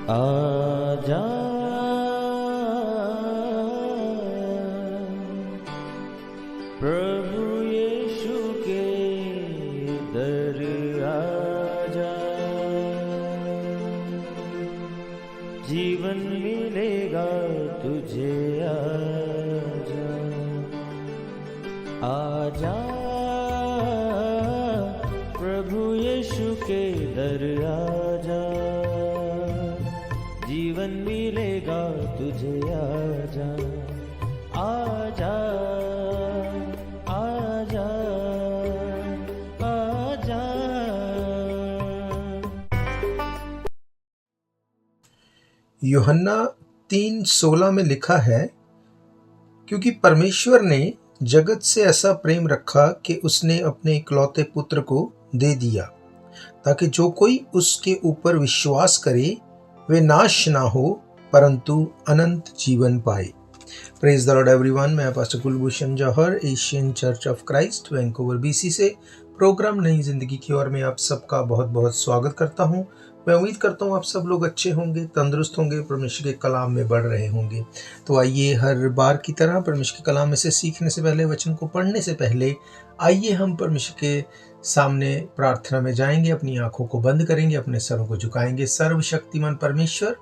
आजा प्रभु यीशु के दर आजा, जीवन मिलेगा तुझे। आजा आजा प्रभु यीशु के दर आजा, जीवन मिलेगा तुझे। आजा आजा आजा आजा। यूहन्ना 3:16 में लिखा है, क्योंकि परमेश्वर ने जगत से ऐसा प्रेम रखा कि उसने अपने इकलौते पुत्र को दे दिया, ताकि जो कोई उसके ऊपर विश्वास करे वे नाश ना हो परंतु अनंत जीवन पाए। Praise the Lord everyone. मैं pastor Kulbhushan Johar, Asian Church of Christ, Vancouver BC से प्रोग्राम नई जिंदगी की ओर में आप सबका बहुत बहुत स्वागत करता हूं। मैं उम्मीद करता हूं आप सब लोग अच्छे होंगे, तंदुरुस्त होंगे, परमेश्वर के कलाम में बढ़ रहे होंगे। तो आइए हर बार की तरह परमेश्वर के कलाम में से सीखने से पहले, वचन को पढ़ने से पहले, आइए हम परमेश्वर के सामने प्रार्थना में जाएंगे। अपनी आंखों को बंद करेंगे, अपने सरों को झुकाएंगे। सर्वशक्तिमान परमेश्वर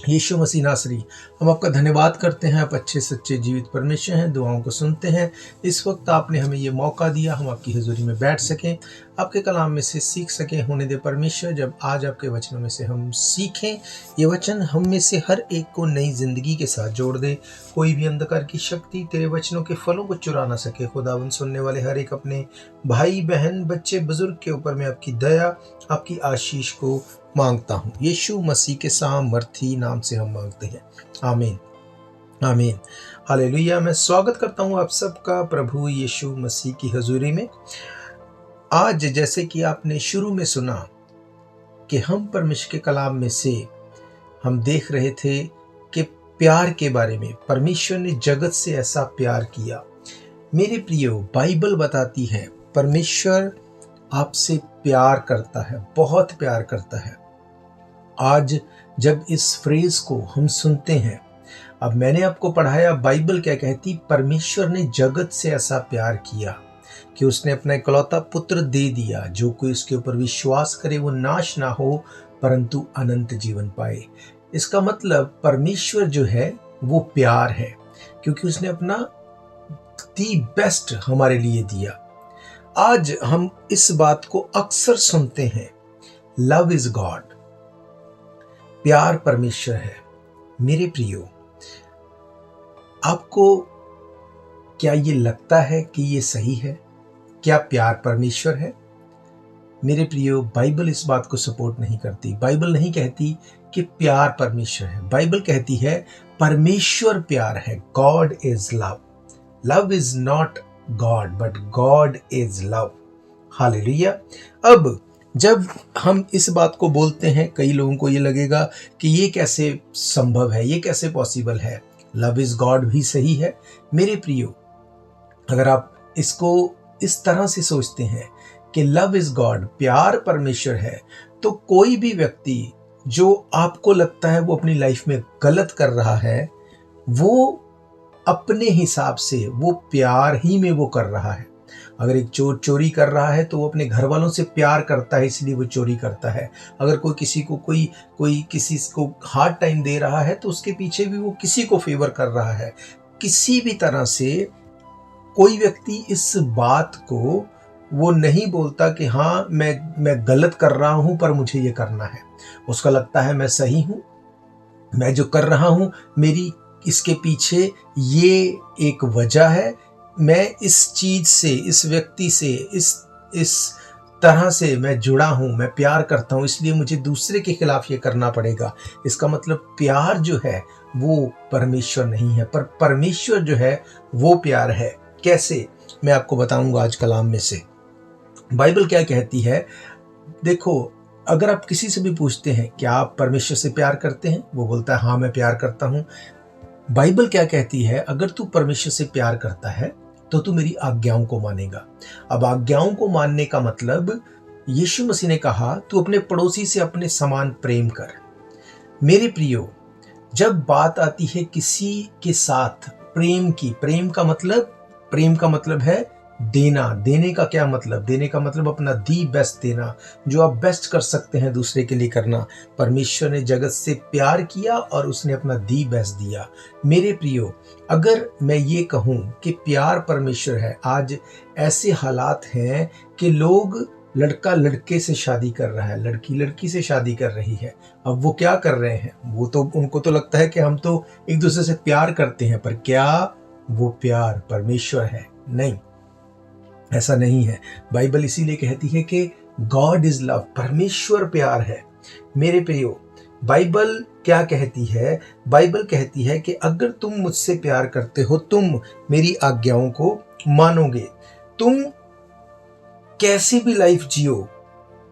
यीशु मसीह नासरी, हम आपका धन्यवाद करते हैं। आप अच्छे सच्चे जीवित परमेश्वर हैं, दुआओं को सुनते हैं। इस वक्त आपने हमें ये मौका दिया, हम आपकी हुजूरी में बैठ सकें, आपके कलाम में से सीख सकें। होने दे परमेश्वर, जब आज आपके वचनों में से हम सीखें, ये वचन हम में से हर एक को नई जिंदगी के साथ जोड़ दे। कोई भी अंधकार की शक्ति तेरे वचनों के फलों को चुरा ना सके। खुदावन, सुनने वाले हर एक अपने भाई बहन, बच्चे, बुजुर्ग के ऊपर में आपकी दया, आपकी आशीष को मांगता हूँ। यीशु मसीह के सामर्थी नाम से हम मांगते हैं, आमीन आमीन हालेलुया। मैं स्वागत करता हूँ आप सबका प्रभु यीशु मसीह की हजूरी में। आज जैसे कि आपने शुरू में सुना कि हम परमेश्वर के कलाम में से हम देख रहे थे कि प्यार के बारे में, परमेश्वर ने जगत से ऐसा प्यार किया। मेरे प्रियो, बाइबल बताती है परमेश्वर आपसे प्यार करता है, बहुत प्यार करता है। आज जब इस फ्रेज को हम सुनते हैं, अब मैंने आपको पढ़ाया बाइबल क्या कहती, परमेश्वर ने जगत से ऐसा प्यार किया कि उसने अपना इकलौता पुत्र दे दिया, जो कोई उसके ऊपर विश्वास करे वो नाश ना हो परंतु अनंत जीवन पाए। इसका मतलब परमेश्वर जो है वो प्यार है, क्योंकि उसने अपना दी बेस्ट हमारे लिए दिया। आज हम इस बात को अक्सर सुनते हैं, लव इज गॉड, प्यार परमेश्वर है। मेरे प्रियो, आपको क्या ये लगता है कि ये सही है? क्या प्यार परमेश्वर है? मेरे प्रियो, बाइबल इस बात को सपोर्ट नहीं करती। बाइबल नहीं कहती कि प्यार परमेश्वर है। बाइबल कहती है परमेश्वर प्यार है। God is love. Love is not God but God is love. Hallelujah. अब जब हम इस बात को बोलते हैं, कई लोगों को ये लगेगा कि ये कैसे संभव है, ये कैसे पॉसिबल है। लव इज गॉड भी सही है। मेरे प्रियो, अगर आप इसको इस तरह से सोचते हैं कि लव इज गॉड, प्यार परमेश्वर है, तो कोई भी व्यक्ति जो आपको लगता है वो अपनी लाइफ में गलत कर रहा है, वो अपने हिसाब से वो प्यार ही में वो कर रहा है। अगर एक चोर चोरी कर रहा है तो वो अपने घर वालों से प्यार करता है, इसलिए वो चोरी करता है। अगर कोई किसी को हार्ड टाइम दे रहा है तो उसके पीछे भी वो किसी को फेवर कर रहा है। किसी भी तरह से कोई व्यक्ति इस बात को वो नहीं बोलता कि हाँ मैं गलत कर रहा हूं पर मुझे ये करना है। उसका लगता है मैं सही हूं, मैं जो कर रहा हूं मेरी इसके पीछे ये एक वजह है, मैं इस चीज से, इस व्यक्ति से, इस तरह से मैं जुड़ा हूं, मैं प्यार करता हूं, इसलिए मुझे दूसरे के खिलाफ ये करना पड़ेगा। इसका मतलब प्यार जो है वो परमेश्वर नहीं है, पर परमेश्वर जो है वो प्यार है। कैसे, मैं आपको बताऊंगा आज कलाम में से। बाइबल क्या कहती है, देखो, अगर आप किसी से भी पूछते हैं क्या आप परमेश्वर से प्यार करते हैं, वो बोलता है हाँ मैं प्यार करता हूं। बाइबल क्या कहती है, अगर तू परमेश्वर से प्यार करता है तो तू मेरी आज्ञाओं को मानेगा। अब आज्ञाओं को मानने का मतलब, यीशु मसीह ने कहा तू अपने पड़ोसी से अपने समान प्रेम कर। मेरे प्रियो, जब बात आती है किसी के साथ प्रेम की, प्रेम का मतलब है देना। देने का क्या मतलब? देने का मतलब अपना दी बेस्ट देना, जो आप बेस्ट कर सकते हैं दूसरे के लिए करना। परमेश्वर ने जगत से प्यार किया और उसने अपना दी बेस्ट दिया। मेरे प्रियो, अगर मैं ये कहूँ कि प्यार परमेश्वर है, आज ऐसे हालात हैं कि लोग, लड़का लड़के से शादी कर रहा है, लड़की लड़की से शादी कर रही है। अब वो क्या कर रहे हैं? उनको तो लगता है कि हम तो एक दूसरे से प्यार करते हैं, पर क्या वो प्यार परमेश्वर है? नहीं, ऐसा नहीं है। बाइबल इसीलिए कहती है कि गॉड इज लव, परमेश्वर प्यार है। मेरे प्रियो, बाइबल क्या कहती है? बाइबल कहती है कि अगर तुम मुझसे प्यार करते हो, तुम मेरी आज्ञाओं को मानोगे। तुम कैसी भी लाइफ जियो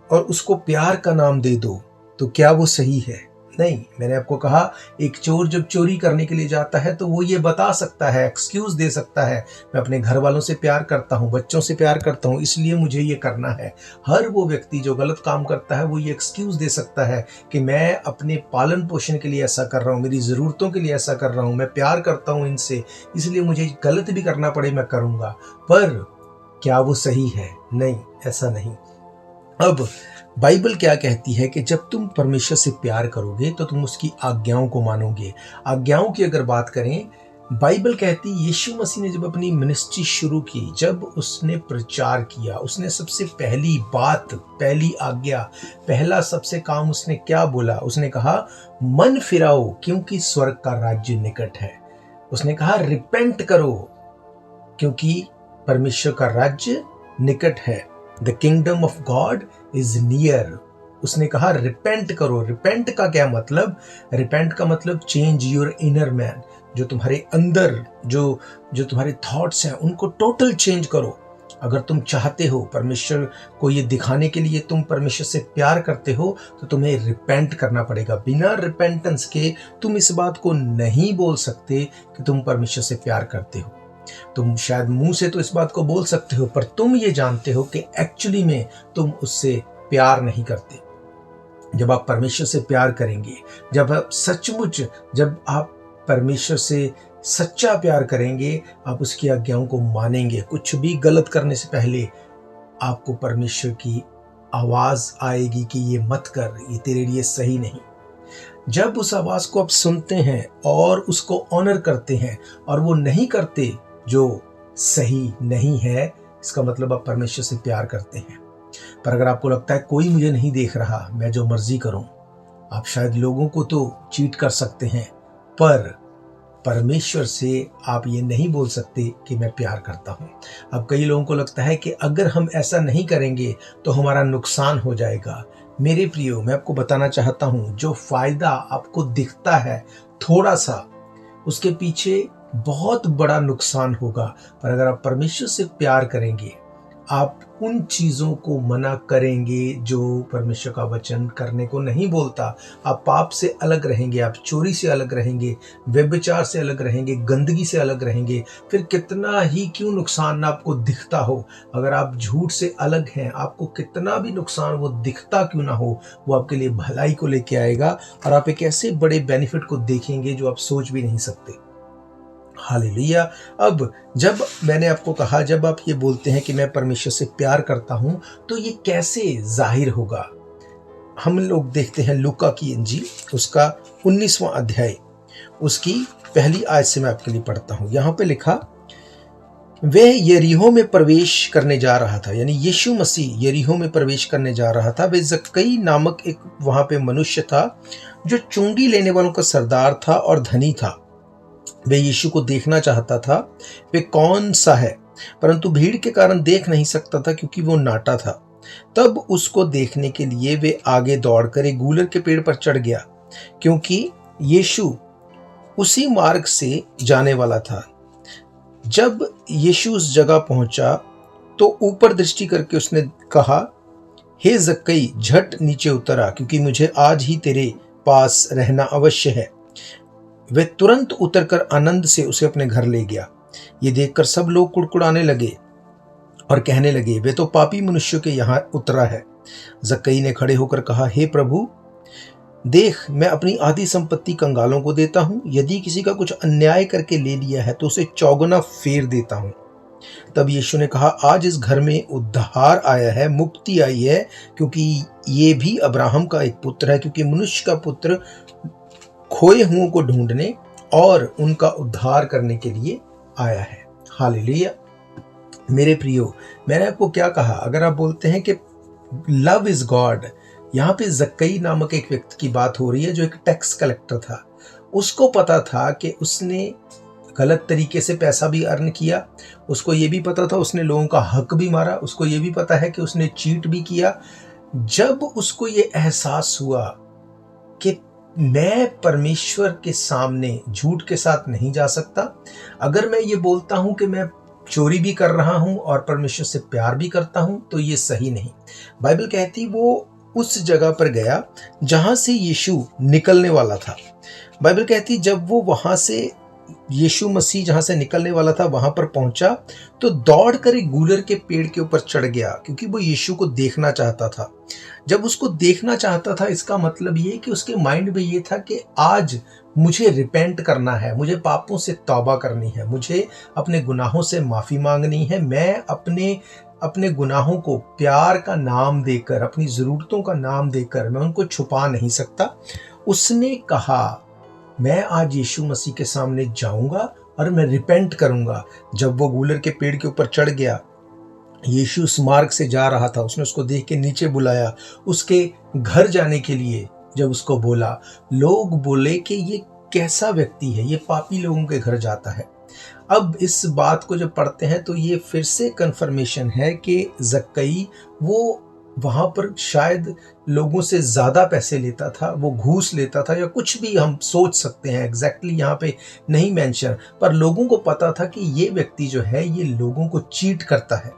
और उसको प्यार का नाम दे दो, तो क्या वो सही है? नहीं। मैंने आपको कहा, एक चोर जब चोरी करने के लिए जाता है तो वो ये बता सकता है, एक्सक्यूज दे सकता है, मैं अपने घर वालों से प्यार करता हूँ, बच्चों से प्यार करता हूँ, इसलिए मुझे ये करना है। हर वो व्यक्ति जो गलत काम करता है वो ये एक्सक्यूज दे सकता है कि मैं अपने पालन पोषण के लिए ऐसा कर रहा हूँ, मेरी ज़रूरतों के लिए ऐसा कर रहा हूँ, मैं प्यार करता हूँ इनसे, इसलिए मुझे गलत भी करना पड़े मैं करूँगा। पर क्या वो सही है? नहीं, ऐसा नहीं। अब बाइबल क्या कहती है कि जब तुम परमेश्वर से प्यार करोगे तो तुम उसकी आज्ञाओं को मानोगे। आज्ञाओं की अगर बात करें, बाइबल कहती है यीशु मसीह ने जब अपनी मिनिस्ट्री शुरू की, जब उसने प्रचार किया, उसने सबसे पहली बात, पहली आज्ञा, पहला सबसे काम उसने क्या बोला? उसने कहा मन फिराओ क्योंकि स्वर्ग का राज्य निकट है। उसने कहा रिपेंट करो क्योंकि परमेश्वर का राज्य निकट है। The kingdom of God is near. उसने कहा रिपेंट करो। रिपेंट का क्या मतलब? रिपेंट का मतलब चेंज योर इनर मैन, जो तुम्हारे अंदर जो तुम्हारे थॉट्स हैं उनको टोटल चेंज करो। अगर तुम चाहते हो परमेश्वर को ये दिखाने के लिए तुम परमेश्वर से प्यार करते हो तो तुम्हें रिपेंट करना पड़ेगा। बिना रिपेंटेंस के तुम इस बात को नहीं बोल सकते कि तुम परमेश्वर से प्यार करते हो। तुम शायद मुंह से तो इस बात को बोल सकते हो, पर तुम ये जानते हो कि एक्चुअली में तुम उससे प्यार नहीं करते। जब आप परमेश्वर से प्यार करेंगे, जब आप परमेश्वर से सच्चा प्यार करेंगे, आप उसकी आज्ञाओं को मानेंगे। कुछ भी गलत करने से पहले आपको परमेश्वर की आवाज आएगी कि ये मत कर, ये तेरे लिए सही नहीं। जब उस आवाज को आप सुनते हैं और उसको ऑनर करते हैं और वो नहीं करते जो सही नहीं है, इसका मतलब आप परमेश्वर से प्यार करते हैं। पर अगर आपको लगता है कोई मुझे नहीं देख रहा, मैं जो मर्जी करूं, आप शायद लोगों को तो चीट कर सकते हैं, पर परमेश्वर से आप ये नहीं बोल सकते कि मैं प्यार करता हूं। अब कई लोगों को लगता है कि अगर हम ऐसा नहीं करेंगे तो हमारा नुकसान हो जाएगा। मेरे प्रियो, मैं आपको बताना चाहता हूं, जो फायदा आपको दिखता है थोड़ा सा, उसके पीछे बहुत बड़ा नुकसान होगा। पर अगर आप परमेश्वर से प्यार करेंगे, आप उन चीजों को मना करेंगे जो परमेश्वर का वचन करने को नहीं बोलता। आप पाप से अलग रहेंगे, आप चोरी से अलग रहेंगे, व्यभिचार से अलग रहेंगे, गंदगी से अलग रहेंगे। फिर कितना ही क्यों नुकसान आपको दिखता हो, अगर आप झूठ से अलग हैं, आपको कितना भी नुकसान वो दिखता क्यों ना हो, वो आपके लिए भलाई को लेके आएगा और आप एक ऐसे बड़े बेनिफिट को देखेंगे जो आप सोच भी नहीं सकते। हालेलुया। अब जब मैंने आपको कहा, जब आप ये बोलते हैं कि मैं परमेश्वर से प्यार करता हूं, तो ये कैसे जाहिर होगा? हम लोग देखते हैं लूका की इंजील, उसका 19वां अध्याय, उसकी पहली आयत से मैं आपके लिए पढ़ता हूं। यहां पे लिखा, वह यरीहो में प्रवेश करने जा रहा था, यानी यीशु मसीह यरीहो में प्रवेश करने जा रहा था। वे जक्कई नामक एक वहां पे मनुष्य था जो चुंगी लेने वालों का सरदार था और धनी था। वे यीशु को देखना चाहता था, वे कौन सा है, परंतु भीड़ के कारण देख नहीं सकता था क्योंकि वो नाटा था। तब उसको देखने के लिए वे आगे दौड़कर एक गूलर के पेड़ पर चढ़ गया, क्योंकि यीशु उसी मार्ग से जाने वाला था। जब यीशु उस जगह पहुंचा तो ऊपर दृष्टि करके उसने कहा, हे जक्कई, झट नीचे उतर आ, क्योंकि मुझे आज ही तेरे पास रहना अवश्य है। वे तुरंत उतरकर आनंद से उसे अपने घर ले गया। ये देखकर सब लोग कुड़कुड़ाने लगे और कहने लगे, वे तो पापी मनुष्यों के यहाँ उतरा है। जक्कई ने खड़े होकर कहा, हे प्रभु, देख, मैं अपनी आधी संपत्ति कंगालों को देता हूँ। यदि किसी का कुछ अन्याय करके ले लिया है तो उसे चौगुना फेर देता हूँ। तब यीशु ने कहा, आज इस घर में उद्धार आया है, मुक्ति आई है, क्योंकि ये भी अब्राहम का एक पुत्र है, क्योंकि मनुष्य का पुत्र खोए हुओं को ढूंढने और उनका उद्धार करने के लिए आया है। हालेलुया। मेरे प्रियो, मैंने आपको क्या कहा? अगर आप बोलते हैं कि लव इज गॉड, यहाँ पे जक्कई नामक एक व्यक्ति की बात हो रही है जो एक टैक्स कलेक्टर था। उसको पता था कि उसने गलत तरीके से पैसा भी अर्न किया, उसको ये भी पता था उसने लोगों का हक भी मारा, उसको ये भी पता है कि उसने चीट भी किया। जब उसको ये एहसास हुआ कि मैं परमेश्वर के सामने झूठ के साथ नहीं जा सकता, अगर मैं ये बोलता हूं कि मैं चोरी भी कर रहा हूं और परमेश्वर से प्यार भी करता हूं तो ये सही नहीं। बाइबल कहती वो उस जगह पर गया जहां से यीशु निकलने वाला था। बाइबल कहती जब वो वहां से यीशु मसीह जहां से निकलने वाला था वहां पर पहुंचा तो दौड़कर एक गूलर के पेड़ के ऊपर चढ़ गया, क्योंकि वो यीशु को देखना चाहता था। जब उसको देखना चाहता था, इसका मतलब ये कि उसके माइंड में ये था कि आज मुझे रिपेंट करना है, मुझे पापों से तौबा करनी है, मुझे अपने गुनाहों से माफी मांगनी है। मैं अपने गुनाहों को प्यार का नाम देकर, अपनी जरूरतों का नाम देकर मैं उनको छुपा नहीं सकता। उसने कहा, मैं आज यीशु मसीह के सामने जाऊंगा और मैं रिपेंट करूंगा। जब वो गूलर के पेड़ के ऊपर चढ़ गया, यीशु उस मार्ग से जा रहा था, उसने उसको देख के नीचे बुलाया, उसके घर जाने के लिए जब उसको बोला, लोग बोले कि ये कैसा व्यक्ति है, ये पापी लोगों के घर जाता है। अब इस बात को जब पढ़ते हैं तो ये फिर से कंफर्मेशन है कि जक्कई वो वहां पर शायद लोगों से ज्यादा पैसे लेता था, वो घूस लेता था या कुछ भी हम सोच सकते हैं, एग्जैक्टली यहाँ पे नहीं मेंशन, पर लोगों को पता था कि ये व्यक्ति जो है ये लोगों को चीट करता है।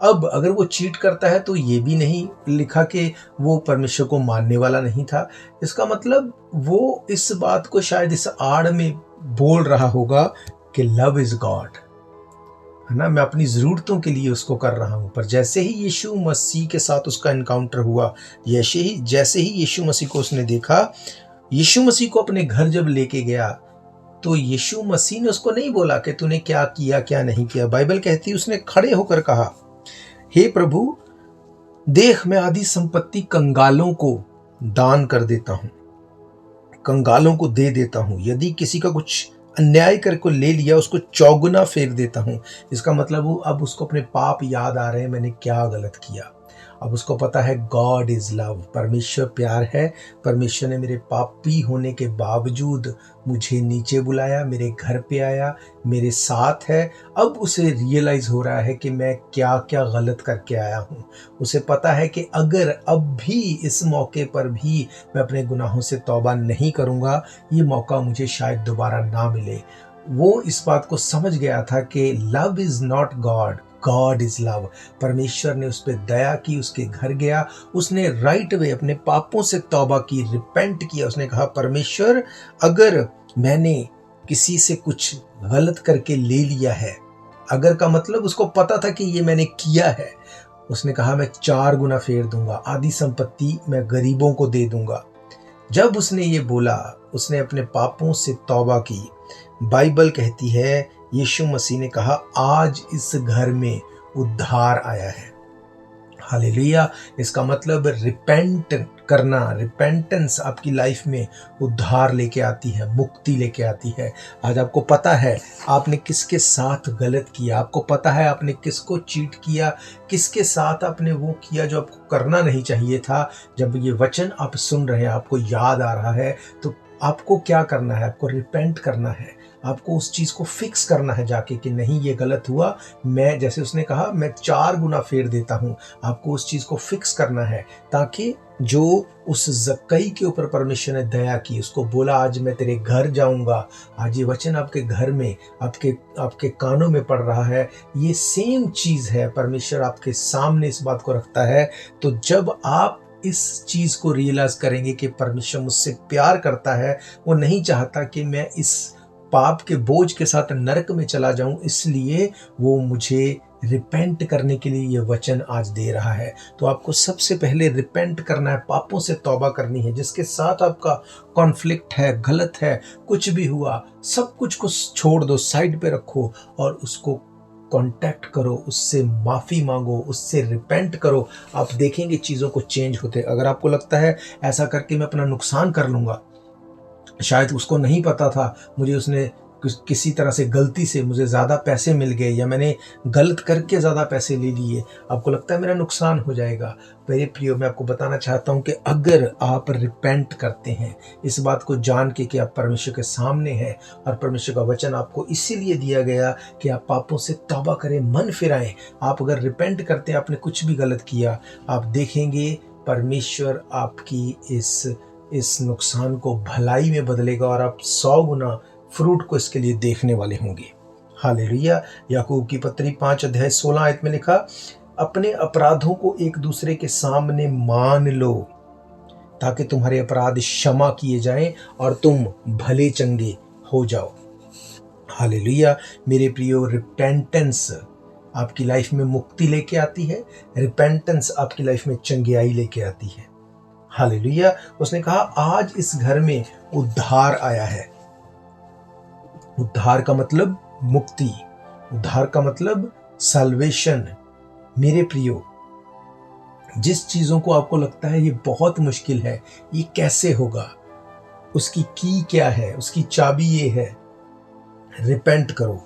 अब अगर वो चीट करता है तो ये भी नहीं लिखा कि वो परमेश्वर को मानने वाला नहीं था। इसका मतलब वो इस बात को शायद इस आड़ में बोल रहा होगा कि लव इज गॉड, है ना, मैं अपनी ज़रूरतों के लिए उसको कर रहा हूँ। पर जैसे ही यीशु मसीह के साथ उसका इनकाउंटर हुआ, जैसे ही यीशु मसीह को उसने देखा, यीशु मसीह को अपने घर जब लेके गया तो यीशु मसीह ने उसको नहीं बोला कि तूने क्या किया क्या नहीं किया। बाइबल कहती है उसने खड़े होकर कहा, हे प्रभु, देख मैं आधी संपत्ति कंगालों को दान कर देता हूँ, कंगालों को दे देता हूँ। यदि किसी का कुछ अन्याय करके ले लिया उसको चौगुना फेर देता हूँ। इसका मतलब वो अब उसको अपने पाप याद आ रहे हैं, मैंने क्या गलत किया। अब उसको पता है गॉड इज लव, परमेश्वर प्यार है। परमेश्वर ने मेरे पापी होने के बावजूद मुझे नीचे बुलाया, मेरे घर पे आया, मेरे साथ है। अब उसे रियलाइज हो रहा है कि मैं क्या क्या गलत करके आया हूँ। उसे पता है कि अगर अब भी इस मौके पर भी मैं अपने गुनाहों से तौबा नहीं करूँगा, ये मौका मुझे शायद दोबारा ना मिले। वो इस बात को समझ गया था कि love is not God, God is love. परमेश्वर ने उस पर दया की, उसके घर गया, उसने राइट वे अपने पापों से तौबा की, रिपेंट किया। उसने कहा, परमेश्वर अगर मैंने किसी से कुछ गलत करके ले लिया है, अगर का मतलब उसको पता था कि ये मैंने किया है, उसने कहा मैं 4 गुना फेर दूंगा, आधी संपत्ति मैं गरीबों को दे दूंगा। जब उसने ये बोला, उसने अपने पापों से तौबा की। बाइबल कहती है यीशु मसीह ने कहा, आज इस घर में उद्धार आया है। हालेलुया। इसका मतलब रिपेंट करना, रिपेंटेंस आपकी लाइफ में उद्धार लेके आती है, मुक्ति लेके आती है। आज आपको पता है आपने किसके साथ गलत किया, आपको पता है आपने किसको चीट किया, किसके साथ आपने वो किया जो आपको करना नहीं चाहिए था। जब ये वचन आप सुन रहे हैं, आपको याद आ रहा है, तो आपको क्या करना है? आपको रिपेंट करना है, आपको उस चीज़ को फिक्स करना है जाके कि नहीं ये गलत हुआ, मैं, जैसे उसने कहा, मैं 4 गुना फेर देता हूँ। आपको उस चीज़ को फिक्स करना है ताकि जो उस जक्कई के ऊपर परमेश्वर ने दया की, उसको बोला आज मैं तेरे घर जाऊंगा, आज ये वचन आपके घर में, आपके कानों में पड़ रहा है, ये सेम चीज़ है। परमेश्वर आपके सामने इस बात को रखता है। तो जब आप इस चीज़ को रियलाइज करेंगे कि परमेश्वर मुझसे प्यार करता है, वो नहीं चाहता कि मैं इस पाप के बोझ के साथ नरक में चला जाऊं, इसलिए वो मुझे रिपेंट करने के लिए ये वचन आज दे रहा है। तो आपको सबसे पहले रिपेंट करना है, पापों से तौबा करनी है। जिसके साथ आपका कॉन्फ्लिक्ट है, गलत है, कुछ भी हुआ, सब कुछ को छोड़ दो, साइड पे रखो और उसको कांटेक्ट करो, उससे माफ़ी मांगो, उससे रिपेंट करो। आप देखेंगे चीज़ों को चेंज होते। अगर आपको लगता है ऐसा करके मैं अपना नुकसान कर लूँगा, शायद उसको नहीं पता था, मुझे उसने किसी तरह से गलती से मुझे ज़्यादा पैसे मिल गए या मैंने गलत करके ज़्यादा पैसे ले लिए, आपको लगता है मेरा नुकसान हो जाएगा। मेरे प्रियो, मैं आपको बताना चाहता हूँ कि अगर आप रिपेंट करते हैं, इस बात को जान के कि आप परमेश्वर के सामने हैं और परमेश्वर का वचन आपको इसीलिए दिया गया कि आप पापों से तौबा करें, मन फिराएं। आप अगर रिपेंट करते हैं, आपने कुछ भी गलत किया, आप देखेंगे परमेश्वर आपकी इस नुकसान को भलाई में बदलेगा और आप 100 गुना फ्रूट को इसके लिए देखने वाले होंगे। हालेलुया। याकूब की पत्री 5 अध्याय 16 आयत में लिखा, अपने अपराधों को एक दूसरे के सामने मान लो ताकि तुम्हारे अपराध क्षमा किए जाएं और तुम भले चंगे हो जाओ। हालेलुया। मेरे प्रियो, रिपेंटेंस आपकी लाइफ में मुक्ति लेके आती है, रिपेंटेंस आपकी लाइफ में चंगियाई लेके आती है। हालेलुया। उसने कहा आज इस घर में उद्धार आया है। उद्धार का मतलब मुक्ति, उद्धार का मतलब सल्वेशन। मेरे प्रियो, जिस चीजों को आपको लगता है ये बहुत मुश्किल है, ये कैसे होगा, उसकी की क्या है, उसकी चाबी ये है, रिपेंट करो,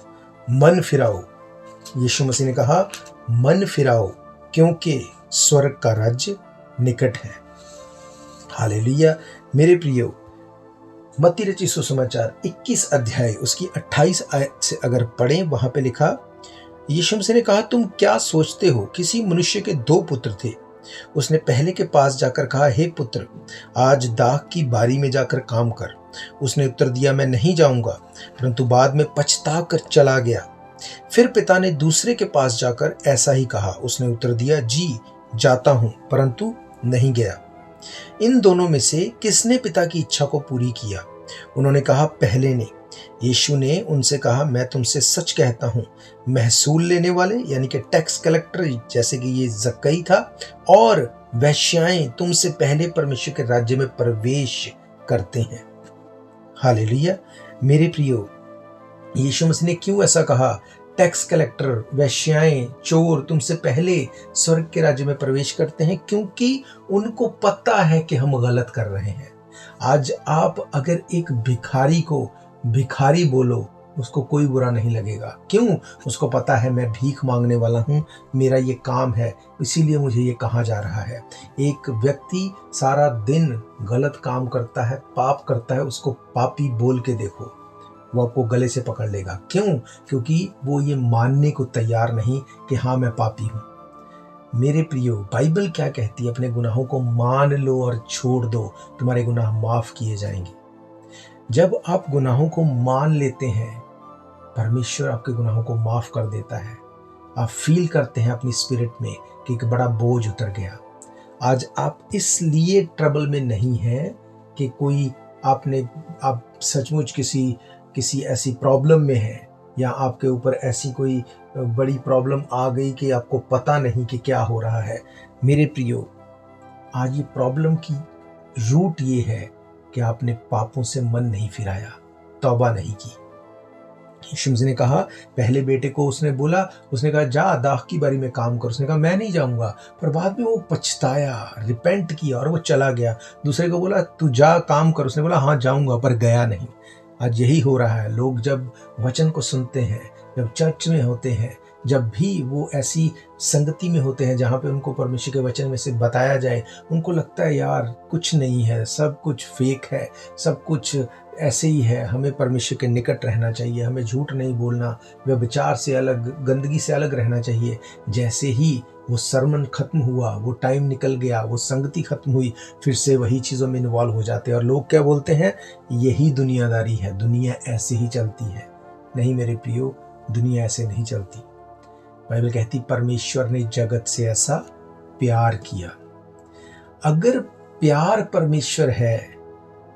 मन फिराओ। यीशु मसीह ने कहा मन फिराओ क्योंकि स्वर्ग का राज्य निकट है। हालेलुया। मेरे प्रियो, मत्ती रचित सुसमाचार 21 अध्याय उसकी 28 आयत से अगर पढ़ें, वहां पे लिखा, यीशु मसीह ने कहा तुम क्या सोचते हो, किसी मनुष्य के 2 पुत्र थे। उसने पहले के पास जाकर कहा, हे पुत्र, आज दाख की बारी में जाकर काम कर। उसने उत्तर दिया, मैं नहीं जाऊंगा, परंतु बाद में पछता कर चला गया। फिर पिता ने दूसरे के पास जाकर ऐसा ही कहा। उसने उत्तर दिया, जी जाता हूं, परंतु नहीं गया। इन दोनों में से किसने पिता की इच्छा को पूरी किया? उन्होंने कहा, पहले ने। यीशु ने उनसे कहा, मैं तुमसे सच कहता हूं, महसूल लेने वाले यानी कि टैक्स कलेक्टर, जैसे कि ये जक्कई था, और वैश्याएं तुमसे पहले परमेश्वर के राज्य में प्रवेश करते हैं। हालेलुया। मेरे प्रियो, यीशु मसीह ने क्यों ऐसा कहा? टैक्स कलेक्टर, वैश्याएं, चोर तुमसे पहले स्वर्ग के राज्य में प्रवेश करते हैं, क्योंकि उनको पता है कि हम गलत कर रहे हैं। आज आप अगर एक भिखारी को भिखारी बोलो, उसको कोई बुरा नहीं लगेगा। क्यों? उसको पता है मैं भीख मांगने वाला हूं, मेरा ये काम है, इसीलिए मुझे ये कहा जा रहा है। एक व्यक्ति सारा दिन गलत काम करता है, पाप करता है, उसको पापी बोल के देखो, वो आपको गले से पकड़ लेगा। क्यों? क्योंकि वो ये मानने को तैयार नहीं कि हाँ मैं पापी हूं। मेरे प्रियो, बाइबल क्या कहती है? अपने गुनाहों को मान लो और छोड़ दो, तुम्हारे गुनाह माफ किए जाएंगे। जब आप गुनाहों को मान लेते हैं, परमेश्वर आपके गुनाहों को माफ कर देता है। आप फील करते हैं अपनी स्पिरिट में कि एक बड़ा बोझ उतर गया। आज आप इसलिए ट्रबल में नहीं हैं कि कोई आप सचमुच किसी ऐसी प्रॉब्लम में हैं, या आपके ऊपर ऐसी कोई बड़ी प्रॉब्लम आ गई कि आपको पता नहीं कि क्या हो रहा है। मेरे प्रियो, आज ये प्रॉब्लम की रूट ये है कि आपने पापों से मन नहीं फिराया, तौबा नहीं की। यीशु मसीह ने कहा, पहले बेटे को उसने कहा जा दाख की बारी में काम कर। उसने कहा मैं नहीं जाऊंगा, पर बाद में वो पछताया, रिपेंट किया और वो चला गया। दूसरे को बोला तू जा काम कर, उसने बोला हाँ जाऊंगा, पर गया नहीं। आज यही हो रहा है। लोग जब वचन को सुनते हैं, जब चर्च में होते हैं, जब भी वो ऐसी संगति में होते हैं जहाँ पे उनको परमेश्वर के वचन में से बताया जाए, उनको लगता है यार कुछ नहीं है, सब कुछ फेक है, सब कुछ ऐसे ही है, हमें परमेश्वर के निकट रहना चाहिए, हमें झूठ नहीं बोलना, व्यभिचार से अलग, गंदगी से अलग रहना चाहिए। जैसे ही वो सरमन खत्म हुआ, वो टाइम निकल गया, वो संगति खत्म हुई, फिर से वही चीज़ों में इन्वॉल्व हो जाते हैं। और लोग क्या बोलते हैं? यही दुनियादारी है, दुनिया ऐसे ही चलती है। नहीं मेरे प्रियो, दुनिया ऐसे नहीं चलती। बाइबल कहती परमेश्वर ने जगत से ऐसा प्यार किया। अगर प्यार परमेश्वर है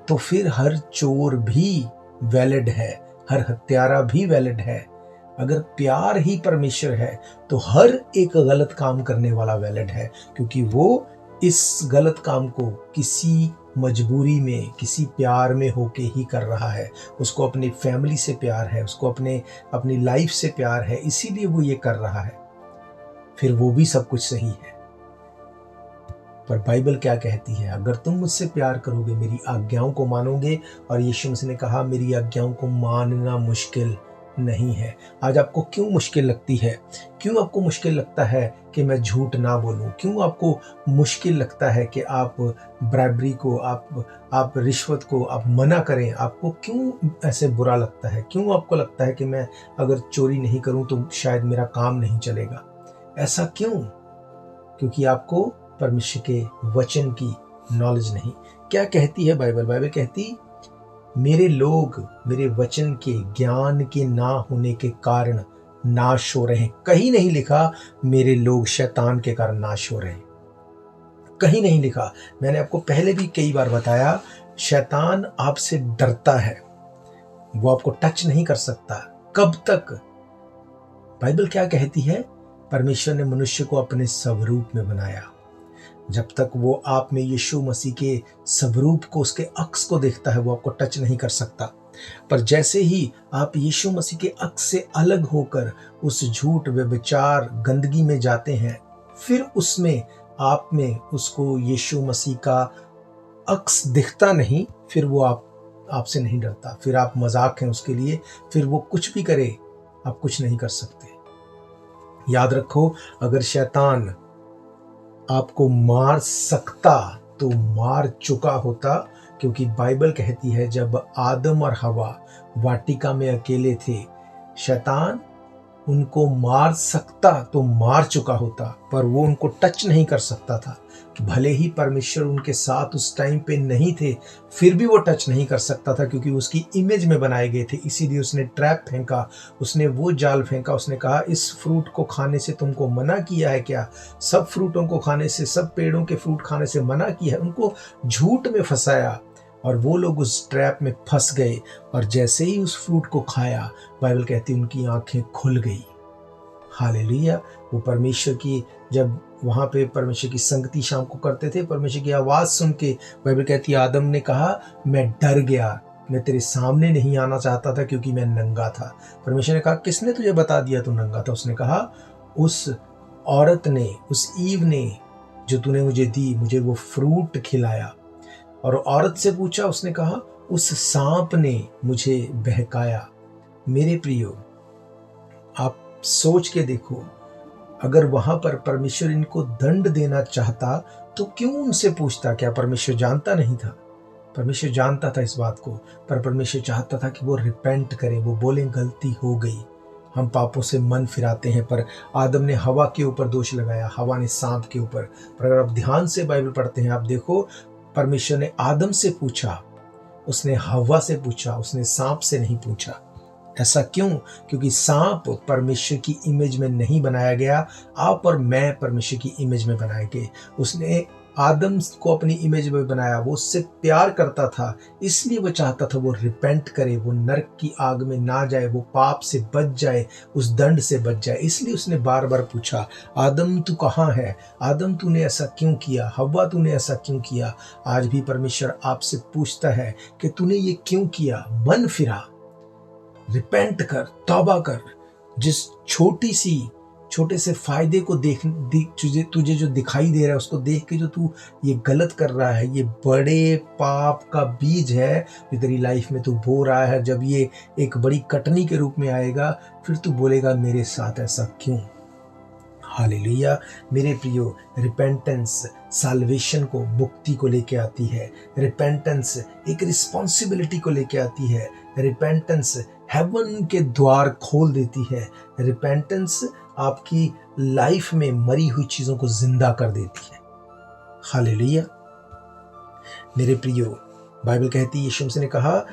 तो फिर हर चोर भी वैलिड है, हर हत्यारा भी वैलिड है। अगर प्यार ही परमेश्वर है तो हर एक गलत काम करने वाला वैलिड है, क्योंकि वो इस गलत काम को किसी मजबूरी में, किसी प्यार में होके ही कर रहा है। उसको अपनी फैमिली से प्यार है, उसको अपनी लाइफ से प्यार है, इसीलिए वो ये कर रहा है। फिर वो भी सब कुछ सही है। पर बाइबल क्या कहती है? अगर तुम मुझसे प्यार करोगे, मेरी आज्ञाओं को मानोगे, और यीशु मसीह ने कहा मेरी आज्ञाओं को मानना मुश्किल नहीं है। आज आपको क्यों मुश्किल लगती है? क्यों आपको मुश्किल लगता है कि मैं झूठ ना बोलूं? क्यों आपको मुश्किल लगता है कि आप ब्राइबरी को, आप रिश्वत को आप मना करें? आपको क्यों ऐसे बुरा लगता है? क्यों आपको लगता है कि मैं अगर चोरी नहीं करूं तो शायद मेरा काम नहीं चलेगा? ऐसा क्यों? क्योंकि आपको परमेश्वर के वचन की नॉलेज नहीं। क्या कहती है बाइबल? बाइबल कहती मेरे लोग मेरे वचन के ज्ञान के ना होने के कारण नाश हो रहे हैं। कहीं नहीं लिखा मेरे लोग शैतान के कारण नाश हो रहे हैं, कहीं नहीं लिखा। मैंने आपको पहले भी कई बार बताया, शैतान आपसे डरता है, वो आपको टच नहीं कर सकता। कब तक? बाइबल क्या कहती है? परमेश्वर ने मनुष्य को अपने स्वरूप में बनाया। जब तक वो आप में यीशु मसीह के स्वरूप को, उसके अक्स को देखता है, वो आपको टच नहीं कर सकता। पर जैसे ही आप यीशु मसीह के अक्स से अलग होकर उस झूठ, व्यभिचार, गंदगी में जाते हैं, फिर उसमें आप में उसको यीशु मसीह का अक्स दिखता नहीं, फिर वो आपसे नहीं डरता, फिर आप मजाक हैं उसके लिए, फिर वो कुछ भी करे आप कुछ नहीं कर सकते। याद रखो, अगर शैतान आपको मार सकता तो मार चुका होता, क्योंकि बाइबल कहती है जब आदम और हवा वाटिका में अकेले थे, शैतान उनको मार सकता तो मार चुका होता, पर वो उनको टच नहीं कर सकता था। कि भले ही परमेश्वर उनके साथ उस टाइम पे नहीं थे, फिर भी वो टच नहीं कर सकता था, क्योंकि उसकी इमेज में बनाए गए थे। इसीलिए उसने ट्रैप फेंका, उसने वो जाल फेंका, उसने कहा इस फ्रूट को खाने से तुमको मना किया है क्या? सब फ्रूटों को खाने से, सब पेड़ों के फ्रूट खाने से मना किया है। उनको झूठ में फंसाया और वो लोग उस ट्रैप में फंस गए, और जैसे ही उस फ्रूट को खाया, बाइबल कहती है उनकी आंखें खुल गई। हालेलुया। वो परमेश्वर की, जब वहाँ पे परमेश्वर की संगति शाम को करते थे, परमेश्वर की आवाज़ सुन के बाइबल कहती है आदम ने कहा मैं डर गया, मैं तेरे सामने नहीं आना चाहता था क्योंकि मैं नंगा था। परमेश्वर ने कहा किसने तुझे बता दिया तू नंगा था? उसने कहा उस औरत ने, उस ईव ने जो तूने मुझे दी, मुझे वो फ्रूट खिलाया। और औरत से पूछा, उसने कहा उस सांप ने मुझे बहकाया। मेरे प्रियो, आप सोच के देखो, अगर वहां पर परमेश्वर इनको दंड देना चाहता तो क्यों उनसे पूछता? क्या परमेश्वर जानता नहीं था? परमेश्वर जानता था इस बात को, पर परमेश्वर चाहता था कि वो रिपेंट करें, वो बोले गलती हो गई। हम पापों से मन फिराते हैं, पर आदम ने हवा के ऊपर दोष लगाया, हवा ने सांप के ऊपर। पर अगर आप ध्यान से बाइबल पढ़ते हैं, आप देखो परमेश्वर ने आदम से पूछा, उसने हवा से पूछा, उसने सांप से नहीं पूछा। ऐसा क्यों? क्योंकि सांप परमेश्वर की इमेज में नहीं बनाया गया, आप और मैं परमेश्वर की इमेज में बनाए गए। उसने आदम को अपनी इमेज में बनाया, वो उससे प्यार करता था, इसलिए वो चाहता था वो रिपेंट करे, वो नरक की आग में ना जाए, वो पाप से बच जाए, उस दंड से बच जाए। इसलिए उसने बार बार पूछा, आदम तू कहाँ है? आदम तूने ऐसा क्यों किया? हव्वा तूने ऐसा क्यों किया? आज भी परमेश्वर आपसे पूछता है कि तूने ये क्यों किया? मन फिरा, रिपेंट कर, तौबा कर। जिस छोटे से फायदे को तुझे जो दिखाई दे रहा है, उसको देख के जो तू ये गलत कर रहा है, ये बड़े पाप का बीज है जो तेरी लाइफ में तू बो रहा है। जब ये एक बड़ी कटनी के रूप में आएगा, फिर तू बोलेगा मेरे साथ ऐसा क्यों? हालेलुया। मेरे प्रियो, रिपेंटेंस साल्वेशन को, मुक्ति को लेके आती है। रिपेंटेंस एक रिस्पॉन्सिबिलिटी को लेके आती है। रिपेंटेंस हेवन के द्वार खोल देती है। रिपेंटेंस आपकी लाइफ में मरी हुई चीजों को जिंदा कर देती है। हालेलुया। मेरे प्रियो, बाइबल कहती है, यीशु मसीह ने कहा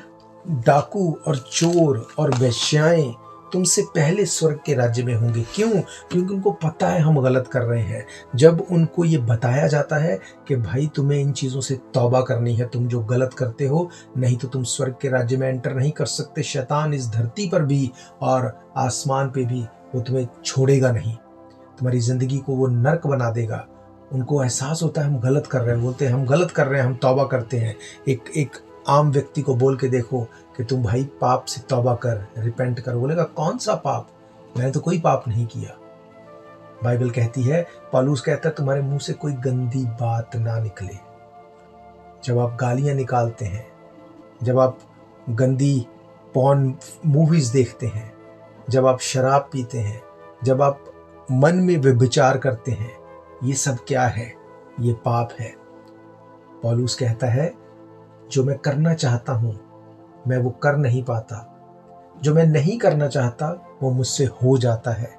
डाकू और चोर और वेश्याएं तुमसे पहले स्वर्ग के राज्य में होंगे। क्यों? क्योंकि उनको पता है हम गलत कर रहे हैं। जब उनको ये बताया जाता है कि भाई तुम्हें इन चीज़ों से तौबा करनी है, तुम जो गलत करते हो, नहीं तो तुम स्वर्ग के राज्य में एंटर नहीं कर सकते। शैतान इस धरती पर भी और आसमान पे भी वो तुम्हें छोड़ेगा नहीं, तुम्हारी ज़िंदगी को वो नर्क बना देगा। उनको एहसास होता है हम गलत कर रहे हैं, बोलते हैं हम गलत कर रहे हैं, हम तौबा करते हैं। एक आम व्यक्ति को बोल के देखो कि तुम भाई पाप से तौबा कर, रिपेंट कर, बोलेगा कौन सा पाप, मैंने तो कोई पाप नहीं किया। बाइबल कहती है, पौलुस कहता है तुम्हारे मुंह से कोई गंदी बात ना निकले। जब आप गालियां निकालते हैं, जब आप गंदी पॉर्न मूवीज देखते हैं, जब आप शराब पीते हैं, जब आप मन में व्यभिचार करते हैं, ये सब क्या है? ये पाप है। पौलुस कहता है जो मैं करना चाहता हूं मैं वो कर नहीं पाता, जो मैं नहीं करना चाहता वो मुझसे हो जाता है।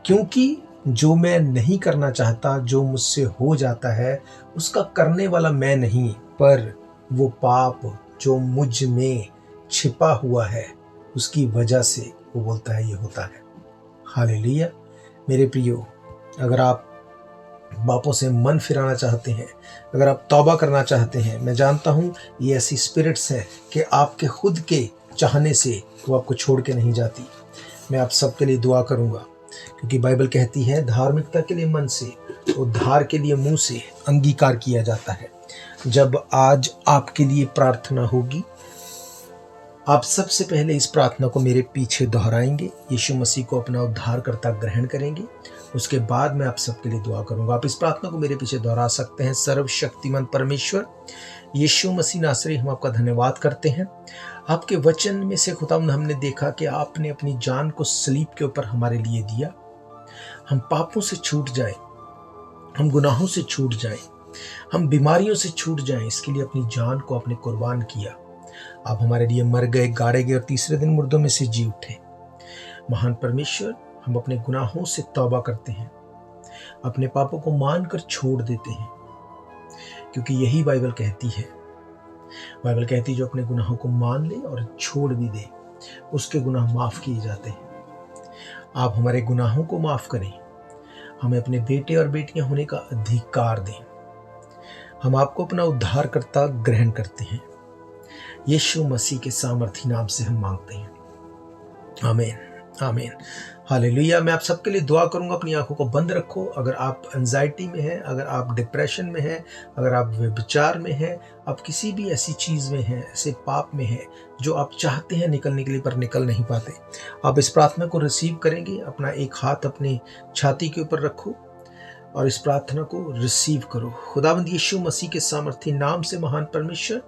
क्योंकि जो मैं नहीं करना चाहता, जो मुझसे हो जाता है, उसका करने वाला मैं नहीं, पर वो पाप जो मुझ में छिपा हुआ है उसकी वजह से वो बोलता है ये होता है। हालेलुया। मेरे प्रियो, अगर आप पापों से मन फिराना चाहते हैं, अगर आप तौबा करना चाहते हैं, मैं जानता हूं ये ऐसी स्पिरिट्स हैं कि आपके खुद के चाहने से वो आपको छोड़ के नहीं जाती। मैं आप सबके लिए दुआ करूंगा, क्योंकि बाइबल कहती है धार्मिकता के लिए मन से, उद्धार के लिए मुंह से अंगीकार किया जाता है। जब आज आपके लिए प्रार्थना होगी, आप सबसे पहले इस प्रार्थना को मेरे पीछे दोहराएंगे, यीशु मसीह को अपना उद्धारकर्ता ग्रहण करेंगे। उसके बाद मैं आप सबके लिए दुआ करूंगा। आप इस प्रार्थना को मेरे पीछे दोहरा सकते हैं। सर्वशक्तिमान परमेश्वर यीशु मसीह नासरी, हम आपका धन्यवाद करते हैं। आपके वचन में से खुदावंद हमने देखा कि आपने अपनी जान को सलीब के ऊपर हमारे लिए दिया। हम पापों से छूट जाएं, हम गुनाहों से छूट जाएं, हम बीमारियों से छूट जाएं, इसके लिए अपनी जान को आपने कुर्बान किया। आप हमारे लिए मर गए, गाड़े गए और तीसरे दिन मुर्दों में से जी उठे। महान परमेश्वर, हम अपने गुनाहों से तौबा करते हैं, अपने पापों को मानकर छोड़ देते हैं, क्योंकि यही बाइबल कहती है। बाइबल कहती है जो अपने गुनाहों को मान ले और छोड़ भी दे, उसके गुनाह माफ किए जाते हैं। आप हमारे गुनाहों को माफ करें, हमें अपने बेटे और बेटियां होने का अधिकार दें। हम आपको अपना उद्धारकर्ता ग्रहण करते हैं। यीशु मसीह के सामर्थी नाम से हम मांगते हैं, आमीन, आमीन, हालेलुया। मैं आप सबके लिए दुआ करूंगा। अपनी आंखों को बंद रखो। अगर आप एंजाइटी में हैं, अगर आप डिप्रेशन में हैं, अगर आप व्यभिचार में हैं, आप किसी भी ऐसी चीज़ में हैं, ऐसे पाप में हैं जो आप चाहते हैं निकलने के लिए पर निकल नहीं पाते, आप इस प्रार्थना को रिसीव करेंगे। अपना एक हाथ अपनी छाती के ऊपर रखो और इस प्रार्थना को रिसीव करो। खुदावंद यीशु मसीह के सामर्थी नाम से महान परमेश्वर,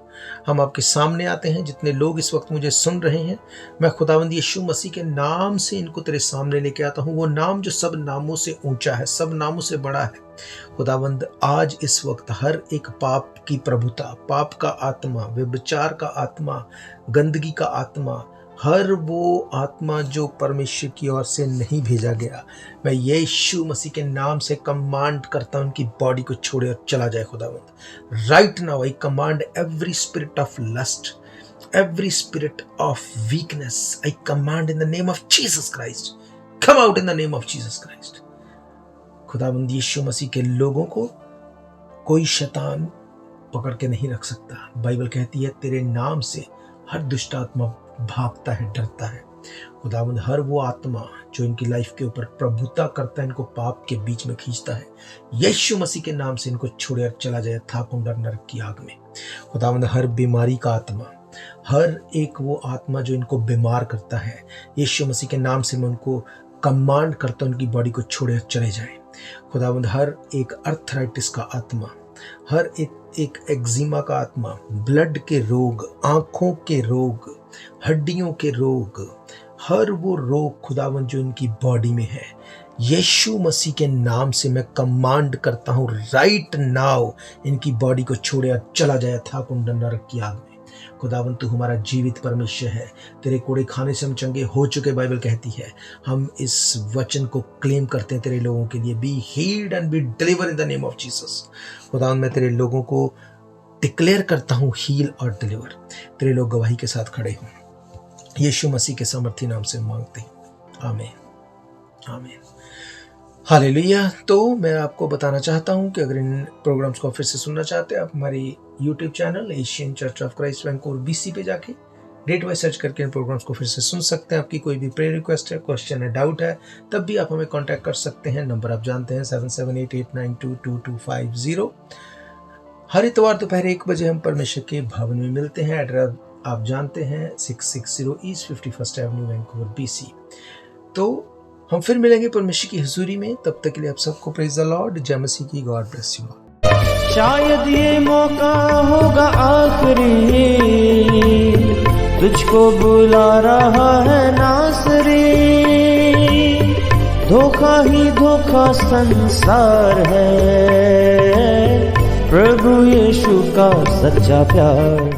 हम आपके सामने आते हैं। जितने लोग इस वक्त मुझे सुन रहे हैं, मैं खुदावंद यीशु मसीह के नाम से इनको तेरे सामने लेके आता हूँ। वो नाम जो सब नामों से ऊंचा है, सब नामों से बड़ा है। खुदावंद आज इस वक्त हर एक पाप की प्रभुता, पाप का आत्मा, व्यभिचार का आत्मा, गंदगी का आत्मा, हर वो आत्मा जो परमेश्वर की ओर से नहीं भेजा गया, मैं यीशु मसीह के नाम से कमांड करता हूं उनकी बॉडी को छोड़े और चला जाए। खुदावंद right now I command every spirit of lust, every spirit of weakness, I command in the name of Jesus Christ, come out in the name of Jesus Christ. खुदावंद यीशु मसीह के लोगों को कोई शैतान पकड़ के नहीं रख सकता। बाइबल कहती है तेरे नाम से हर दुष्ट आत्मा भागता है, डरता है। खुदावंद हर वो आत्मा जो इनकी लाइफ के ऊपर प्रभुता करता है, इनको पाप के बीच में खींचता है, यीशु मसीह के नाम से इनको छोड़े और चला जाए थाकुंडा नरक की आग में। खुदावंद हर बीमारी का आत्मा, हर एक वो आत्मा जो इनको बीमार करता है, यीशु मसीह के नाम से मैं उनको कमांड करता हूं उनकी बॉडी को छोड़े और चले जाएं। खुदावंद हर एक अर्थराइटिस का आत्मा, हर एक एक्जिमा का आत्मा, ब्लड के रोग, आंखों के रोग, हड्डियों के रोग, हर वो रोग खुदावंद जो इनकी बॉडी में है, यीशु मसीह के नाम से मैं कमांड करता हूं राइट नाउ इनकी बॉडी को छोड़े और चला जाए थाकुंड नरक की आग में। खुदावंद तू हमारा जीवित परमेश्वर है, तेरे कोड़े खाने से हम चंगे हो चुके, बाइबल कहती है। हम इस वचन को क्लेम करते हैं तेरे लोगों के लिए, be healed and B deliver in the name of Jesus. खुदावंद मैं तेरे लोगों को डिक्लेयर करता हूँ हील और डिलीवर। तेरे लोग गवाही के साथ खड़े हों, यीशु मसीह के सामर्थी नाम से मांगते हैं, आमीन आमीन। हालेलुया। तो मैं आपको बताना चाहता हूं कि अगर इन प्रोग्राम्स को फिर से सुनना चाहते हैं, आप हमारी YouTube channel Asian Church of Christ Vancouver BC पे जाके डेट वाइज सर्च करके इन प्रोग्राम्स को फिर से सुन सकते हैं। आपकी कोई भी प्रेयर रिक्वेस्ट है, क्वेश्चन है, डाउट है, तब भी आप हमें कांटेक्ट कर सकते हैं। नंबर आप जानते हैं 7788922250। हर इतवार दोपहर 1 बजे हम परमेश्वर के भवन में मिलते हैं। एड्रेस आप जानते हैं 660 east 51st Avenue Vancouver BC। तो हम फिर मिलेंगे परमेश्वर की हुजूरी में। तब तक के लिए आप सबको प्रेज द लॉर्ड। जय मसीह की। God bless you. शायद ये मौका होगा आखिरी, तुझको बुला रहा है नासरी। धोखा ही धोखा संसार है, प्रभु यीशु का सच्चा प्यार।